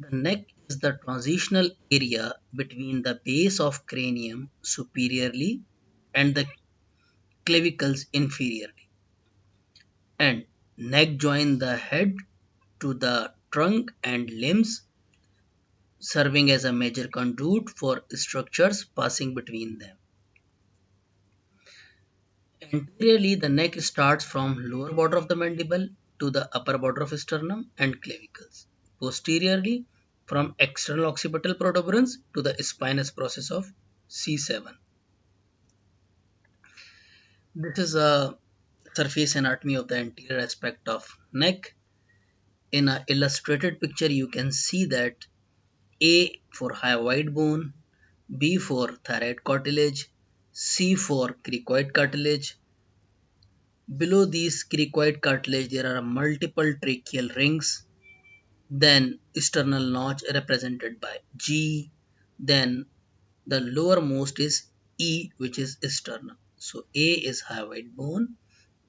The neck is the transitional area between the base of cranium superiorly and the clavicles inferiorly, and neck join the head to the trunk and limbs, serving as a major conduit for structures passing between them. Anteriorly, the neck starts from lower border of the mandible to the upper border of sternum and clavicles. Posteriorly, from external occipital protuberance to the spinous process of C7. This is a surface anatomy of the anterior aspect of neck. In an illustrated picture, you can see that A for hyoid bone, B for thyroid cartilage, C for cricoid cartilage. Below these cricoid cartilage, there are multiple tracheal rings, then sternal notch represented by G, then the lowermost is E, which is sternum. So A is hyoid bone,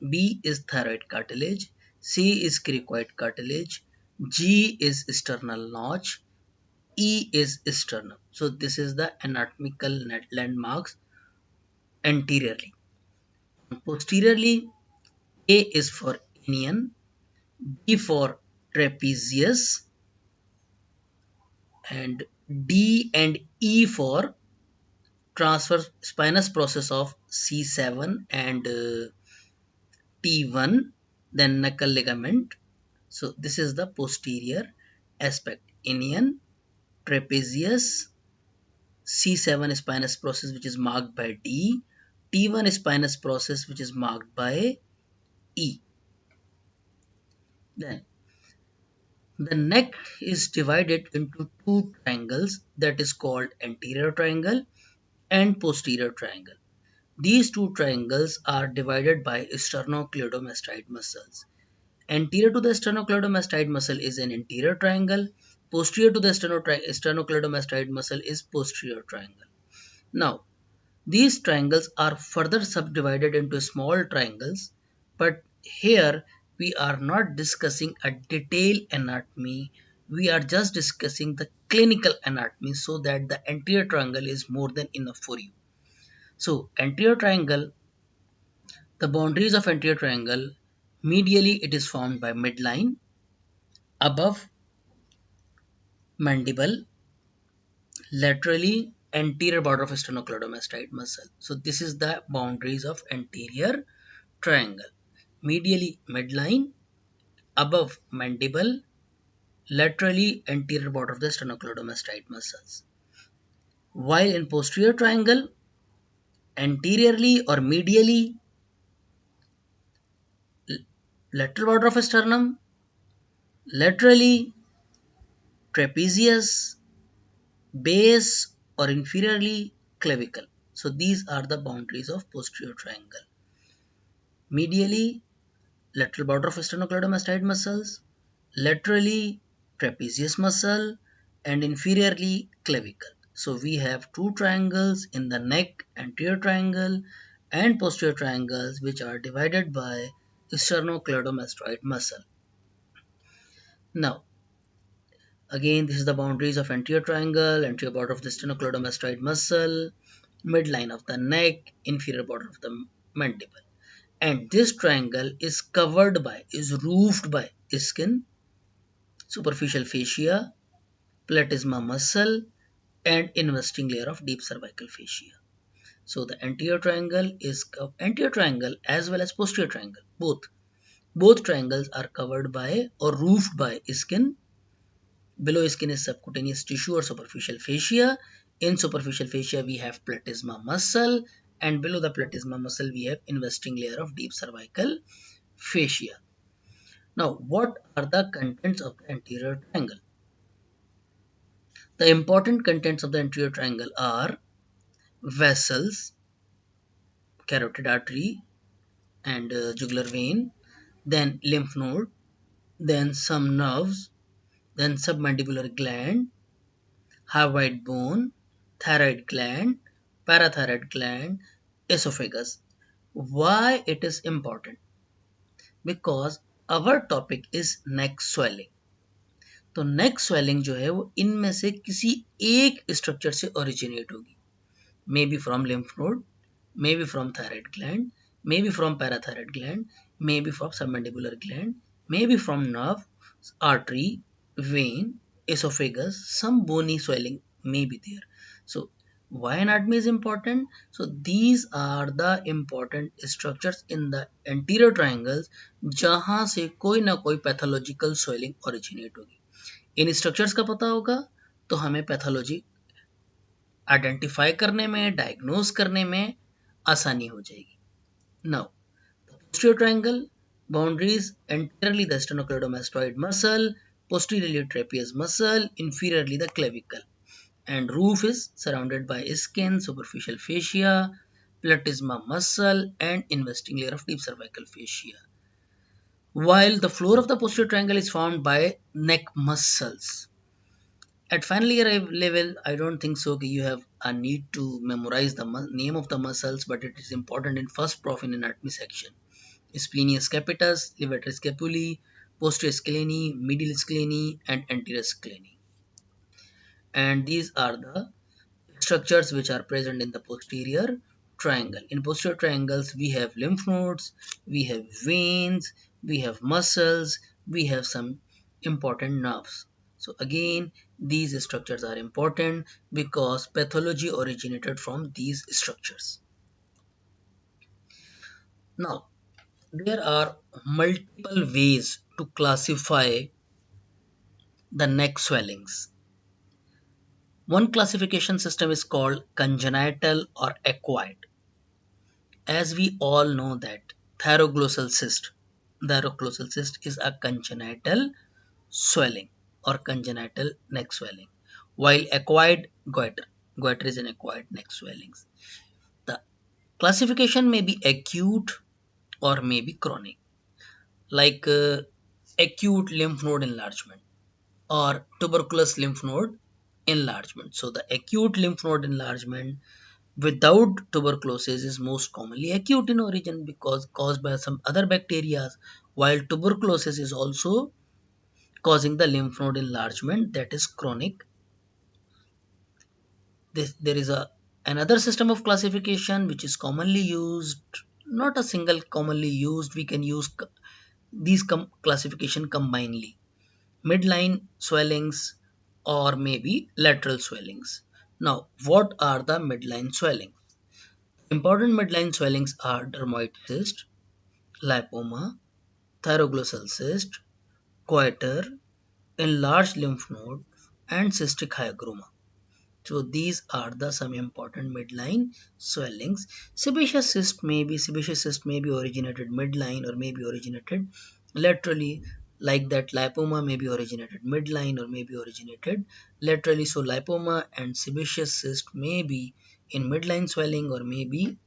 B is thyroid cartilage, C is cricoid cartilage, G is sternal notch, E is sternum. So this is the anatomical landmarks anteriorly. Posteriorly, A is for inion, B for trapezius, and D and E for transverse spinous process of C7 and T1, then knuckle ligament. So this is the posterior aspect. Inion, trapezius, C7 spinous process which is marked by D, T1 spinous process which is marked by E. Then the neck is divided into two triangles, that is called anterior triangle and posterior triangle. These two triangles are divided by sternocleidomastoid muscles. Anterior to the sternocleidomastoid muscle is an anterior triangle. Posterior to the sternocleidomastoid muscle is posterior triangle. Now, these triangles are further subdivided into small triangles, but here we are not discussing a detailed anatomy. We are just discussing the clinical anatomy so that the anterior triangle is more than enough for you. So, anterior triangle, the boundaries of anterior triangle, medially it is formed by midline, above mandible, laterally anterior border of sternocleidomastoid muscle. So this is the boundaries of anterior triangle. Medially midline, above mandible, laterally anterior border of the sternocleidomastoid muscles. While in posterior triangle, anteriorly or medially, lateral border of sternum, laterally trapezius, base or inferiorly clavicle. So these are the boundaries of posterior triangle. Medially, lateral border of sternocleidomastoid muscles, laterally trapezius muscle, and inferiorly clavicle. So we have two triangles in the neck, anterior triangle and posterior triangles, which are divided by sternocleidomastoid muscle. Now, again, this is the boundaries of anterior triangle, anterior border of the sternocleidomastoid muscle, midline of the neck, inferior border of the mandible. And this triangle is covered by, is roofed by skin, superficial fascia, platysma muscle, and investing layer of deep cervical fascia. So the anterior triangle is anterior triangle as well as posterior triangle. Both triangles are covered by or roofed by skin. Below skin is subcutaneous tissue or superficial fascia. In superficial fascia, we have platysma muscle, and below the platysma muscle, we have investing layer of deep cervical fascia. Now, what are the contents of the anterior triangle? The important contents of the anterior triangle are vessels, carotid artery, and jugular vein, then lymph node, then some nerves, then submandibular gland, hyoid bone, thyroid gland, parathyroid gland, esophagus. Why it is important? Because our topic is neck swelling. तो नेक swelling जो है वो इनमें से किसी एक structure से originate होगी, may be from lymph node, may be from thyroid gland, may be from parathyroid gland, may be from submandibular gland, may be from nerve, artery, vein, esophagus, some bony swelling may be there. So why anatomy is important? So these are the important structures in the anterior triangles जहां से कोई ना कोई pathological swelling originate होगी. इन structures का पता होगा तो हमें पैथोलॉजी आइडेंटिफाई करने में, डायग्नोज करने में आसानी हो जाएगी. Now, the posterior triangle boundaries anteriorly the sternocleidomastoid muscle, posteriorly trapezius muscle, inferiorly the clavicle, and roof is surrounded by skin, superficial fascia, platysma muscle, and investing layer of deep cervical fascia. While the floor of the posterior triangle is formed by neck muscles. At final year level, I don't think so you have a need to memorize the name of the muscles, but it is important in first prof in anatomy section. Splenius capitis, levator scapulae, posterior scalene, medial scalene, and anterior scalene. And these are the structures which are present in the posterior triangle. In posterior triangles, we have lymph nodes, we have veins, we have muscles, we have some important nerves. So again, these structures are important because pathology originated from these structures. Now, there are multiple ways to classify the neck swellings. One classification system is called congenital or acquired. As we all know that thyroglossal cyst is a congenital swelling or congenital neck swelling, while acquired goiter is an acquired neck swellings. The classification may be acute or may be chronic, like acute lymph node enlargement or tuberculous lymph node enlargement. So the acute lymph node enlargement without tuberculosis is most commonly acute in origin because caused by some other bacteria, while tuberculosis is also causing the lymph node enlargement that is chronic. There is another system of classification which is commonly used, not a single commonly used, we can use these classification combinedly. Midline swellings or maybe lateral swellings. Now, what are the midline swellings? Important midline swellings are dermoid cyst, lipoma, thyroglossal cyst, goiter, enlarged lymph node, and cystic hygroma. So these are the some important midline swellings. Sebaceous cyst may be originated midline or may be originated laterally, like that lipoma may be originated midline or may be originated laterally. So lipoma and sebaceous cyst may be in midline swelling or may be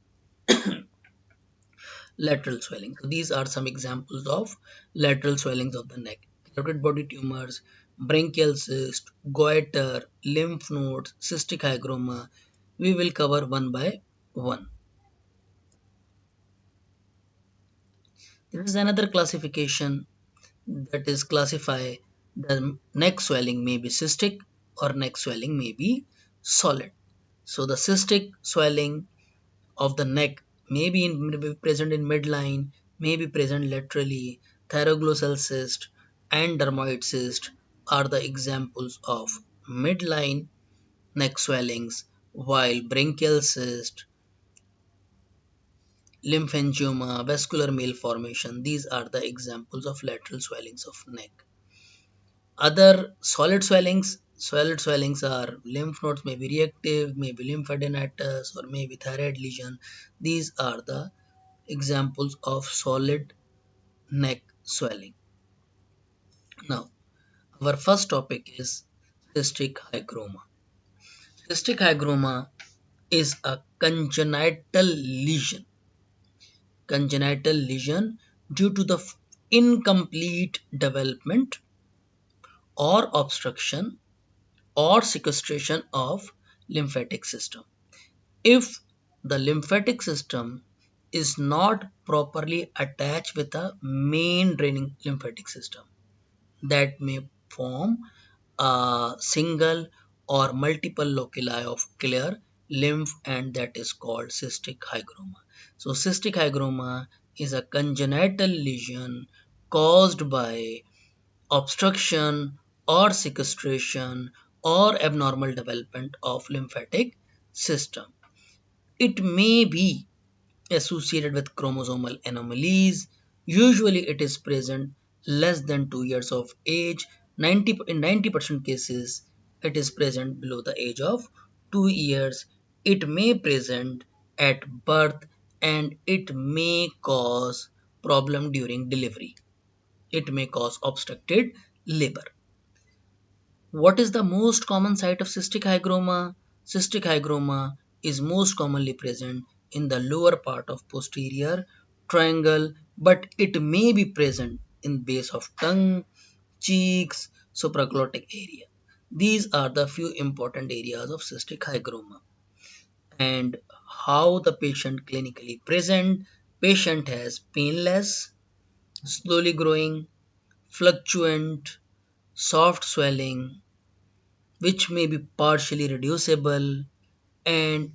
lateral swelling. So these are some examples of lateral swellings of the neck. Carotid body tumors, branchial cyst, goiter, lymph nodes, cystic hygroma. We will cover one by one. There is another classification that is classify the neck swelling may be cystic or neck swelling may be solid. So the cystic swelling of the neck may be present in midline, may be present laterally. Thyroglossal cyst and dermoid cyst are the examples of midline neck swellings, while branchial cyst, lymphangioma, vascular malformation, these are the examples of lateral swellings of neck. Other solid swellings are lymph nodes may be reactive, may be lymphadenitis or may be thyroid lesion. These are the examples of solid neck swelling. Now, our first topic is cystic hygroma. Cystic hygroma is a congenital lesion due to the incomplete development or obstruction or sequestration of lymphatic system. If the lymphatic system is not properly attached with a main draining lymphatic system, that may form a single or multiple loculi of clear lymph, and that is called cystic hygroma. So cystic hygroma is a congenital lesion caused by obstruction or sequestration or abnormal development of lymphatic system. It may be associated with chromosomal anomalies. Usually it is present less than 2 years of age. In 90% cases, it is present below the age of 2 years. It may present at birth, and it may cause problem during delivery. It may cause obstructed labor. What is the most common site of cystic hygroma? Cystic hygroma is most commonly present in the lower part of posterior triangle, but it may be present in base of tongue, cheeks, supraglottic area. These are the few important areas of cystic hygroma. And how the patient clinically present? Patient has painless, slowly growing, fluctuant, soft swelling, which may be partially reducible and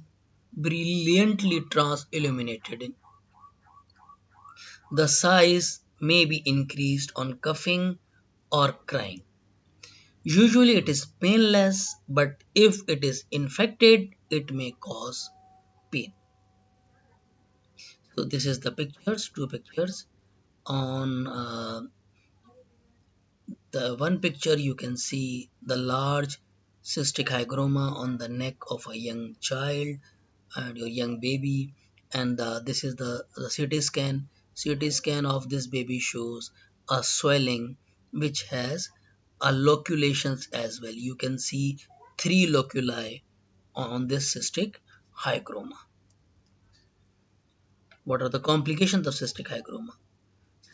brilliantly trans-illuminated. The size may be increased on coughing or crying. Usually it is painless, but if it is infected, it may cause pain. So this is the pictures, two pictures. On the one picture you can see the large cystic hygroma on the neck of a young child and your young baby, and this is the CT scan of this baby shows a swelling which has a loculations as well. You can see three loculi on this cystic hygroma. What are the complications of cystic hygroma?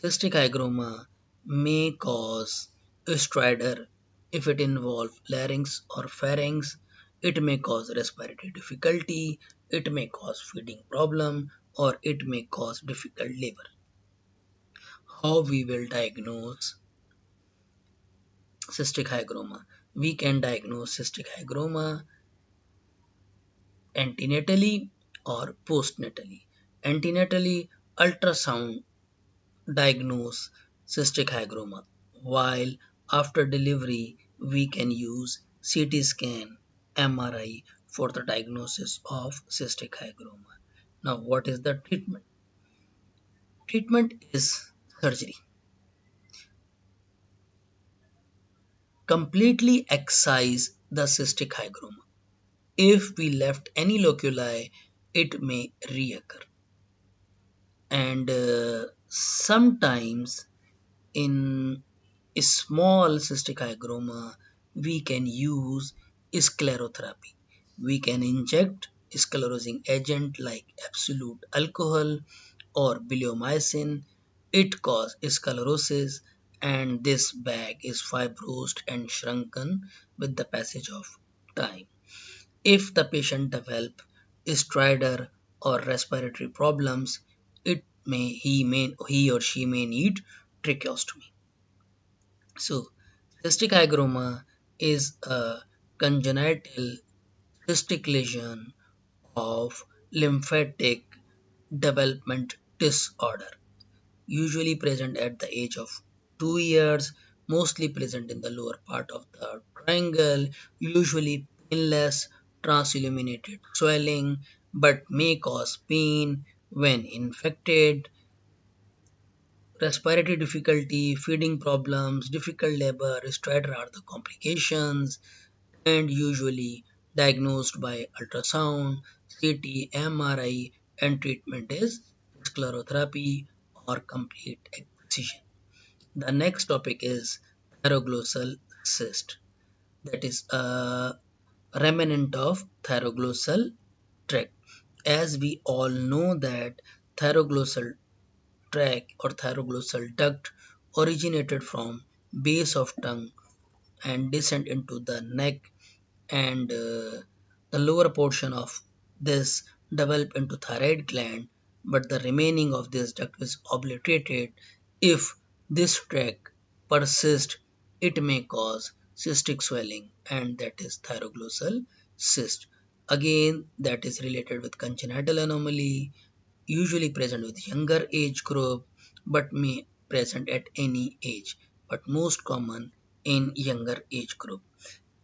Cystic hygroma may cause stridor if it involves larynx or pharynx. It may cause respiratory difficulty, it may cause feeding problem, or it may cause difficult labor. How we will diagnose cystic hygroma? We can diagnose cystic hygroma antenatally or postnatally. Antenatally, ultrasound diagnose cystic hygroma, while after delivery we can use CT scan, MRI for the diagnosis of cystic hygroma. Now, what is the treatment? Treatment is surgery. Completely excise the cystic hygroma. If we left any loculi, it may reoccur. And sometimes in a small cystic hygroma, we can use sclerotherapy. We can inject sclerosing agent like absolute alcohol or bleomycin. It causes sclerosis, and this bag is fibrosed and shrunken with the passage of time. If the patient develop stridor or respiratory problems, he or she may need tracheostomy. So, cystic hygroma is a congenital cystic lesion of lymphatic development disorder, usually present at the age of 2 years, mostly present in the lower part of the triangle, usually painless, transilluminated swelling, but may cause pain when infected. Respiratory difficulty, feeding problems, difficult labor, stridor are the complications, and usually diagnosed by ultrasound, CT, MRI, and treatment is sclerotherapy or complete excision. The next topic is thyroglossal cyst, that is a remnant of thyroglossal tract. As we all know that thyroglossal tract or thyroglossal duct originated from base of tongue and descend into the neck, and the lower portion of this develop into thyroid gland, but the remaining of this duct is obliterated. If this tract persists, it may cause cystic swelling, and that is thyroglossal cyst. Again, that is related with congenital anomaly, usually present with younger age group, but may present at any age, but most common in younger age group.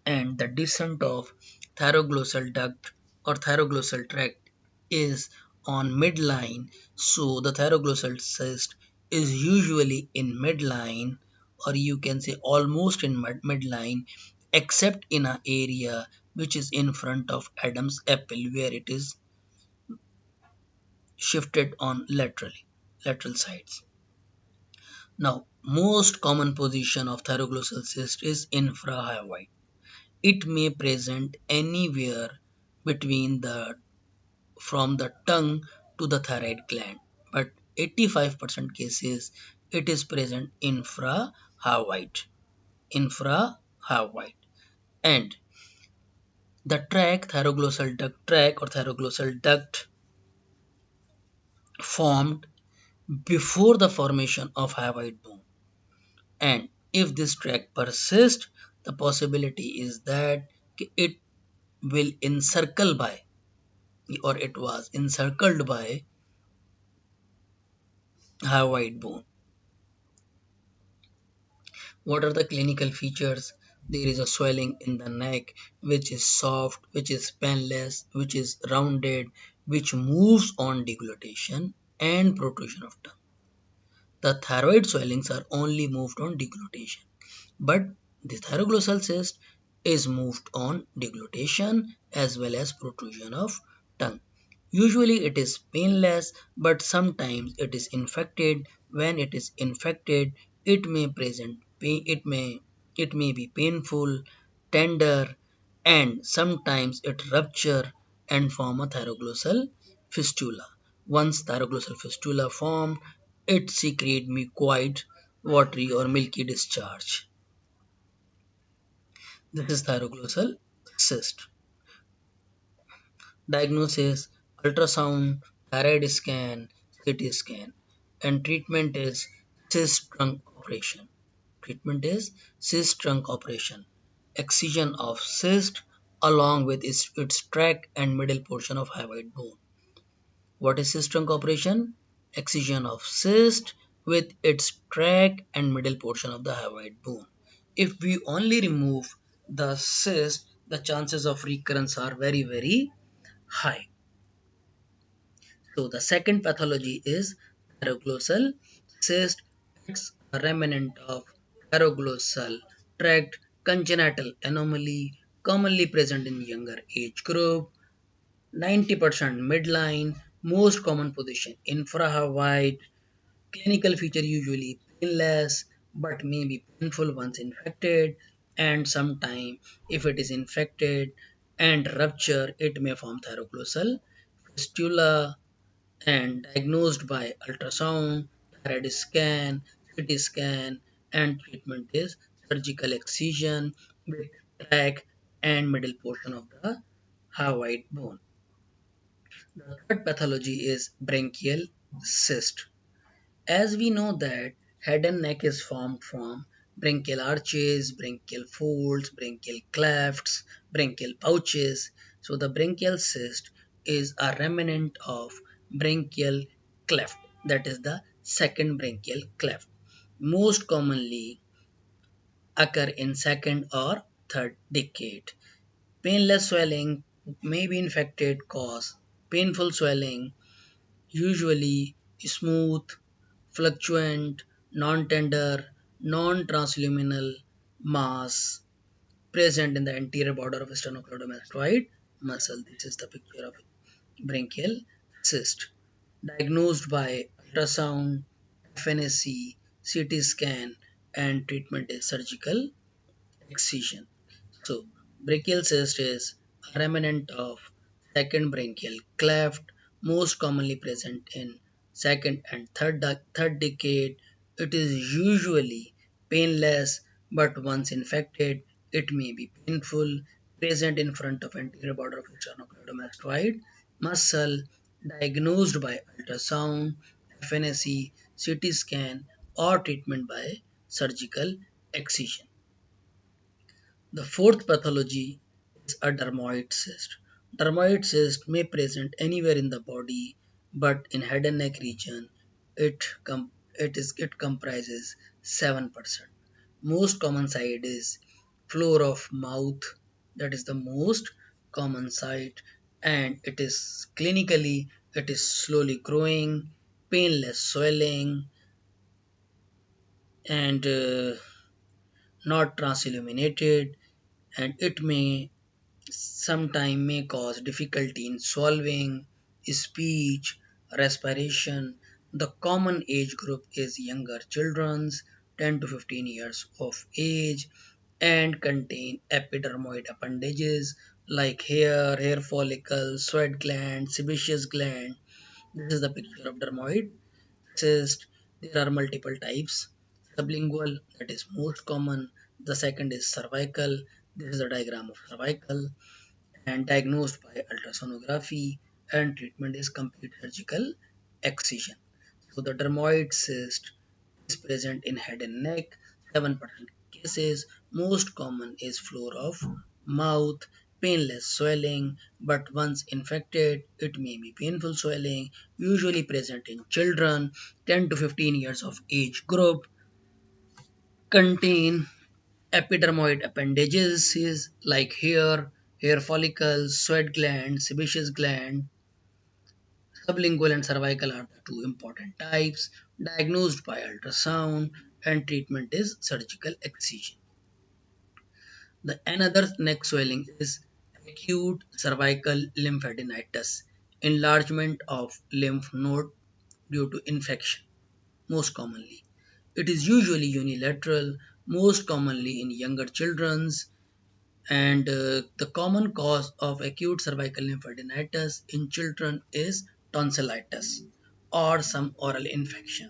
And the descent of thyroglossal duct or thyroglossal tract is on midline, so the thyroglossal cyst is usually in midline, or you can say almost in midline, except in an area which is in front of Adam's apple where it is shifted on lateral sides. Now, most common position of thyroglossal cyst is infrahyoid. It may present anywhere between the from the tongue to the thyroid gland, but 85% cases it is present infrahyoid. And the thyroglossal duct formed before the formation of hyoid bone. And if this tract persists, the possibility is that it will encircle by, or it was encircled by, hyoid bone. What are the clinical features? There is a swelling in the neck which is soft, which is painless, which is rounded, which moves on deglutition and protrusion of tongue. The thyroid swellings are only moved on deglutition, but the thyroglossal cyst is moved on deglutition as well as protrusion of tongue. Usually it is painless, but sometimes it is infected. When it is infected, it may present pain, it may be painful, tender, and sometimes it rupture and form a thyroglossal fistula. Once thyroglossal fistula formed, it secrete mucoid, watery or milky discharge. This is thyroglossal cyst. Diagnosis: ultrasound, thyroid scan, CT scan, and treatment is cyst trunk operation. Treatment is cyst trunk operation. Excision of cyst along with its tract and middle portion of hyoid bone. What is cyst trunk operation? Excision of cyst with its tract and middle portion of the hyoid bone. If we only remove the cyst, the chances of recurrence are very, very high. So the second pathology is thyroglossal cyst. It's a remnant of thyroglossal tract congenital anomaly commonly present in younger age group. 90% midline, most common position infrahyoid. Clinical feature usually painless but may be painful once infected, and sometime if it is infected and rupture, it may form thyroglossal fistula, and diagnosed by ultrasound, thyroid scan, CT scan, and treatment is surgical excision with tract and middle portion of the hyoid bone. The third pathology is branchial cyst. As we know that head and neck is formed from branchial arches, branchial folds, branchial clefts, branchial pouches. So the branchial cyst is a remnant of branchial cleft. That is the second branchial cleft. Most commonly occur in second or third decade. Painless swelling may be infected cause painful swelling, usually smooth, fluctuant, non-tender, non-transluminal mass present in the anterior border of sternocleidomastoid muscle. This is the picture of branchial cyst. Diagnosed by ultrasound, FNAC, CT scan, and treatment is surgical excision. So, brachial cyst is a remnant of second branchial cleft, most commonly present in second and third decade. It is usually painless, but once infected, it may be painful. Present in front of anterior border of sternocleidomastoid muscle. Diagnosed by ultrasound, FNAC, CT scan, or treatment by surgical excision. The fourth pathology is a dermoid cyst. Dermoid cyst may present anywhere in the body, but in head and neck region, it comprises 7%. Most common site is floor of mouth, that is the most common site, and it is slowly growing, painless swelling, and not transilluminated, and it may sometime may cause difficulty in swallowing, speech, respiration. The common age group is younger children's 10 to 15 years of age and contain epidermoid appendages like hair follicles, sweat gland, sebaceous gland. This is the picture of dermoid cyst. There are multiple types. Sublingual, that is most common. The second is cervical. This is a diagram of cervical, and diagnosed by ultrasonography, and treatment is complete surgical excision. So the dermoid cyst is present in head and neck, 7% cases. Most common is floor of mouth, painless swelling, but once infected, it may be painful swelling, usually present in children, 10 to 15 years of age group, contain epidermoid appendages like hair follicles, sweat gland, sebaceous gland. Sublingual and cervical are the two important types, diagnosed by ultrasound, and treatment is surgical excision. The another neck swelling is acute cervical lymphadenitis, enlargement of lymph node due to infection, most commonly. It is usually unilateral, most commonly in younger children, and the common cause of acute cervical lymphadenitis in children is tonsillitis or some oral infection,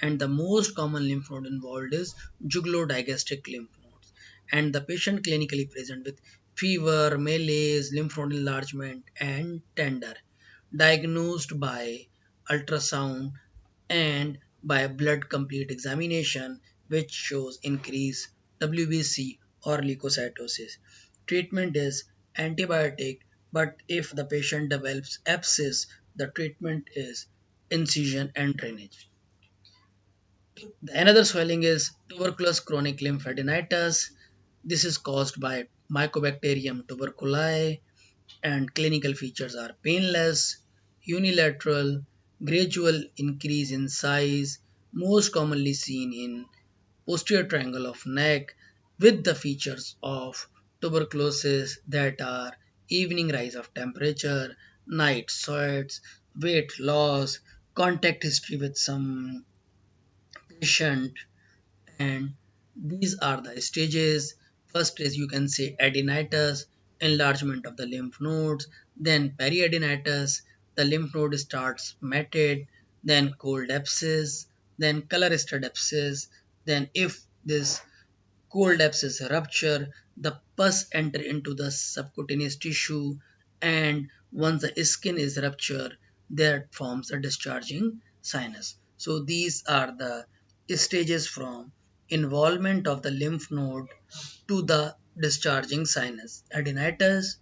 and the most common lymph node involved is jugular-digastric lymph nodes, and the patient clinically present with fever, malaise, lymph node enlargement, and tender, diagnosed by ultrasound and by blood complete examination, which shows increased WBC or leukocytosis. Treatment is antibiotic, but if the patient develops abscess, the treatment is incision and drainage. The another swelling is tuberculous chronic lymphadenitis. This is caused by Mycobacterium tuberculosis, and clinical features are painless, unilateral, gradual increase in size, most commonly seen in posterior triangle of neck, with the features of tuberculosis that are evening rise of temperature, night sweats, weight loss, contact history with some patient, and these are the stages. First is, you can say, adenitis, enlargement of the lymph nodes, then periadenitis, the lymph node starts matted, then cold abscess, then coloristed abscess, then if this cold abscess rupture, the pus enter into the subcutaneous tissue, and once the skin is ruptured, that forms a discharging sinus. So these are the stages from involvement of the lymph node to the discharging sinus: adenitis,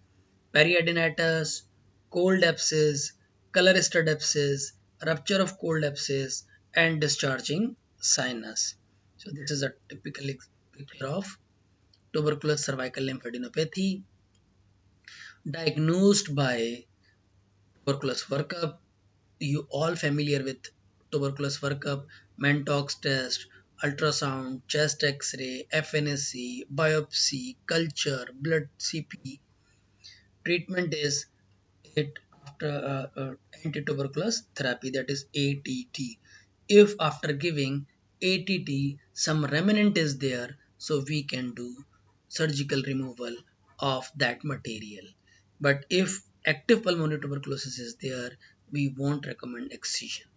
periadenitis, cold abscess, coloristed abscess, rupture of cold abscess, and discharging sinus. So this is a typical picture of tuberculous cervical lymphadenopathy, diagnosed by tuberculous workup. You all familiar with tuberculous workup: Mantox test, ultrasound, chest X-ray, FNSC, biopsy, culture, blood CP. Treatment is it after anti-tuberculous therapy, that is ATT. If after giving ATT some remnant is there, so we can do surgical removal of that material. But if active pulmonary tuberculosis is there, we won't recommend excision.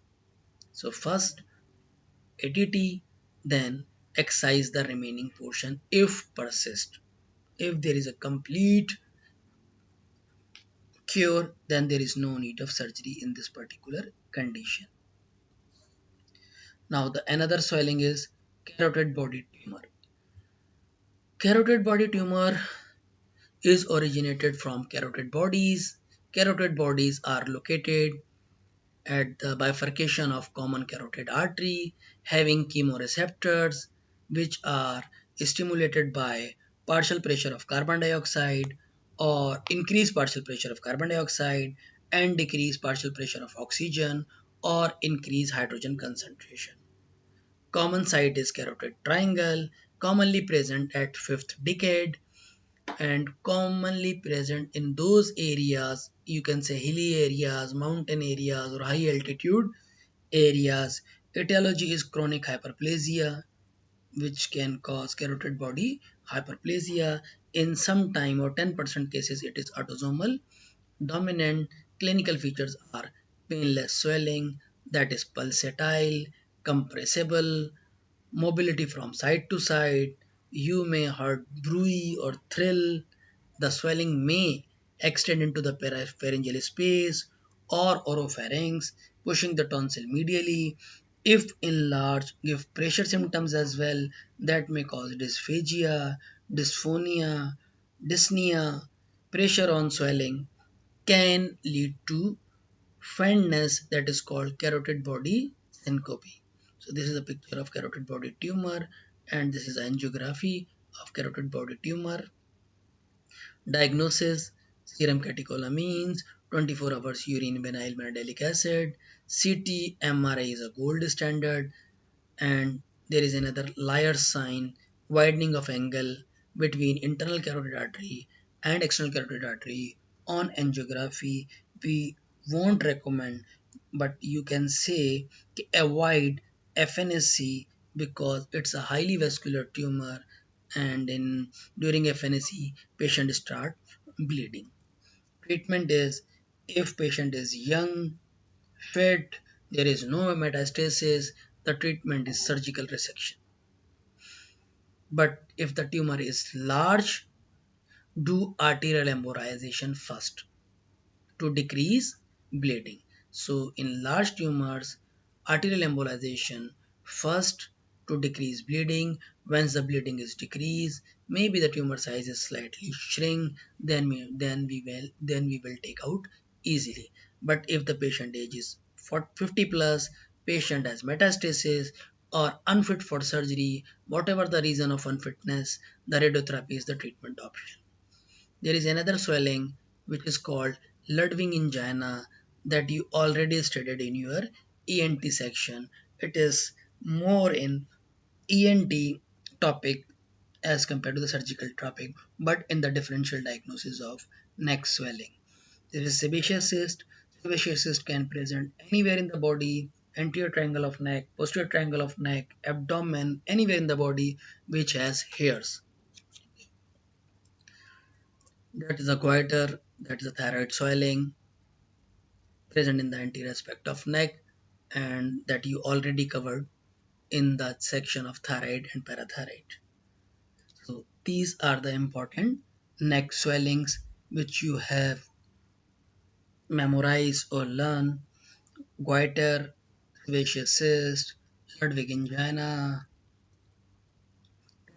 So first ATT, then excise the remaining portion if persist. If there is a complete cure, then there is no need of surgery in this particular condition. Now the another swelling is carotid body tumor. Carotid body tumor is originated from carotid bodies. Carotid bodies are located at the bifurcation of common carotid artery, having chemoreceptors which are stimulated by partial pressure of carbon dioxide or increased partial pressure of carbon dioxide and decreased partial pressure of oxygen or increased hydrogen concentration. Common site is carotid triangle, commonly present at fifth decade and commonly present in those areas, you can say hilly areas, mountain areas or high altitude areas. Etiology is chronic hyperplasia which can cause carotid body hyperplasia. In some time or 10% cases it is autosomal dominant. Clinical features are painless swelling that is pulsatile, compressible, mobility from side to side. You may hear bruit or thrill. The swelling may extend into the pharyngeal space or oropharynx, pushing the tonsil medially. If enlarged, give pressure symptoms as well that may cause dysphagia, dysphonia, dyspnea. Pressure on swelling can lead to faintness that is called carotid body syncope. So this is a picture of carotid body tumor and this is angiography of carotid body tumor. Diagnosis: serum catecholamines, 24 hours urine vinyl mandelic acid, CT MRI is a gold standard, and there is another liar sign, widening of angle between internal carotid artery and external carotid artery. On angiography we won't recommend, but you can say avoid FNSC because it's a highly vascular tumor and in during FNSC patient start bleeding. Treatment is: if patient is young, fit, there is no metastasis, the treatment is surgical resection. But if the tumor is large, do arterial embolization first to decrease bleeding. So in large tumors, arterial embolization first to decrease bleeding. Once the bleeding is decreased, maybe the tumor size is slightly shrink, then we will take out easily. But if the patient age is 50 plus, patient has metastasis or unfit for surgery, whatever the reason of unfitness, the radiotherapy is the treatment option. There is another swelling which is called Ludwig angina that you already studied in your ENT section. It is more in ENT topic as compared to the surgical topic, but in the differential diagnosis of neck swelling. There is sebaceous cyst. Sebaceous cyst can present anywhere in the body, anterior triangle of neck, posterior triangle of neck, abdomen, anywhere in the body which has hairs. That is a goiter, that is a thyroid swelling present in the anterior aspect of neck and that you already covered in that section of thyroid and parathyroid. So these are the important neck swellings which you have memorized or learned: goiter, sebaceous cyst, Ludwig angina,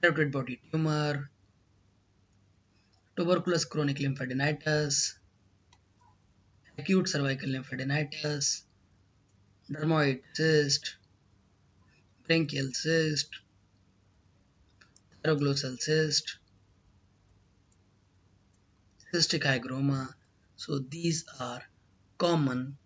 carotid body tumor, tuberculous chronic lymphadenitis, acute cervical lymphadenitis, dermoid cyst, branchial cyst, thyroglossal cyst, cystic hygroma. So these are common